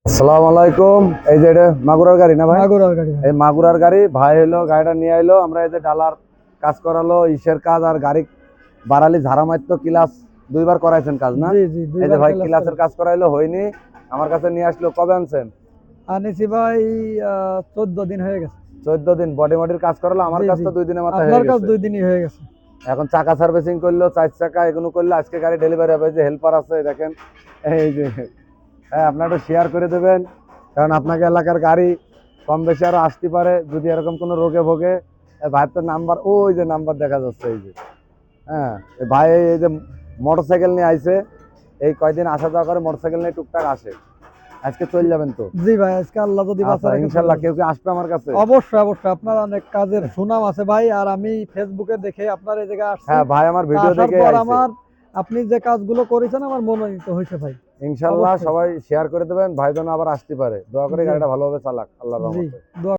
আসসালামু আলাইকুম। এই যে এটা মাগুরার গাড়ি না ভাই? মাগুরার গাড়ি ভাই। এই মাগুরার গাড়ি ভাই হলো, গাড়িটা নিয়ে আইলো। আমরা এই যে ডালার কাজ করালো, ইসের কাজ আর গাড়ি বাড়ালি ঝাড়া মারতো, ক্লাস দুইবার করাইছেন কাজ না? জি জি এই যে দুইবার ভাই ক্লাস ক্লাসের করেছি। কাজ করাইলো, হয়নি। আমার কাছে নিয়ে আসলো। কবে আনছেন? আনিছি ভাই 14 দিন হয়ে গেছে। 14 দিন বডি মডির কাজ করালো। আমার জি কাছ জি তো 2 দিনের মাথায় আপনার হয়ে কাছে গেছে। 2 দিনই হয়ে গেছে। এখন চাকা সার্ভিসিং করলো, 4 চাকা এগুলো করলো। আজকে গাড়ি ডেলিভারি হবে। এই যে হেল্পার আছে দেখেন, এই যে। হ্যাঁ, আপনারা একটু শেয়ার করে দেবেন, কারণ আপনাকে এলাকার গাড়ি কম বেশি আরো আসতে পারে যদি এরকম কোনো রোগে ভোগে। ভাইয়ের তো নাম্বার, ওই যে নাম্বার দেখা যাচ্ছে, এই যে। হ্যাঁ, ভাই এই যে মোটরসাইকেল নিয়ে আইছে। এই কয়দিন আসা যাওয়া করে, মোটরসাইকেল নিয়ে টুকটাক আসে। আজকে চলে যাবেন তো? জি ভাই, আজকে আল্লাহ যদি বাঁচা আচ্ছা, রাখে চলে ইনশাল্লাহ। যাবো। কেউ কি আসবে আমার কাছে? অবশ্যই অবশ্যই, আপনার অনেক কাজের সুনাম আছে ভাই। আর আমি ফেসবুকে দেখে আপনার এই জায়গায় আসছি। হ্যাঁ ভাই, আমার তা ভিডিও আসার দেখে পর আইছে। আমার আপনি যে কাজগুলো করেছেন আমার মনোনীত হয়েছে ভাই। ইনশাল্লাহ অবশ্যই। সবাই শেয়ার করে দেবেন, ভাই যেন আবার আসতে পারে। দোয়া করে জি গাড়িটা ভালোভাবে চালাক, আল্লাহর জি রহমতে। দোয়া